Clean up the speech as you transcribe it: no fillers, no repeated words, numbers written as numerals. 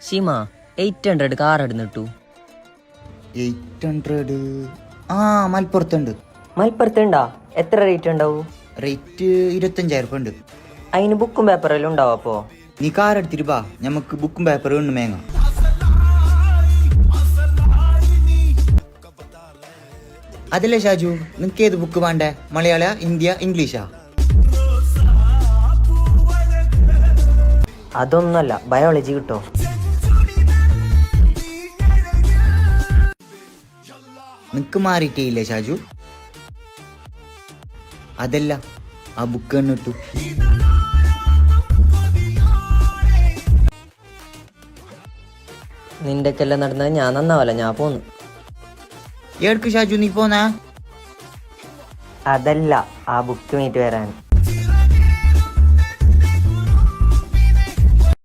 Shima 800 car എടുന്നിട്ടു. 800 മലപ്പുറത്തുണ്ട്. മലപ്പുറത്തുണ്ടാ? എത്ര rate ഉണ്ടാവും? Rate 25,000 ഉണ്ട്. അതിന് ബുക്കും പേപ്പറെല്ലാം ഉണ്ടാവും. അപ്പോ നീ കാർ എടുത്തിട്ട് ബാ, നമുക്ക് ബുക്കും പേപ്പറും ഉണ്ട് മേങ്ങ. അതല്ലേ ഷാജു, നിനക്ക് ഏത് ബുക്ക് വേണ്ടേ? മലയാള, ഹിന്ദിയ, ഇംഗ്ലീഷാ? അതൊന്നല്ല, ബയോളജി കിട്ടോ? നിനക്ക് മാറിയിട്ടേ ഷാജു? അതല്ല, ആ ബുക്ക് തന്നെ ഇട്ടു. നിന്റെക്കെല്ലാം നടന്നത് ഞാൻ നന്നാവല്ല, ഞാൻ പോന്നു. ഏടക്ക് ഷാജു നീ പോന്നാ? അതല്ല, ആ ബുക്ക് മീറ്റ് വരാൻ.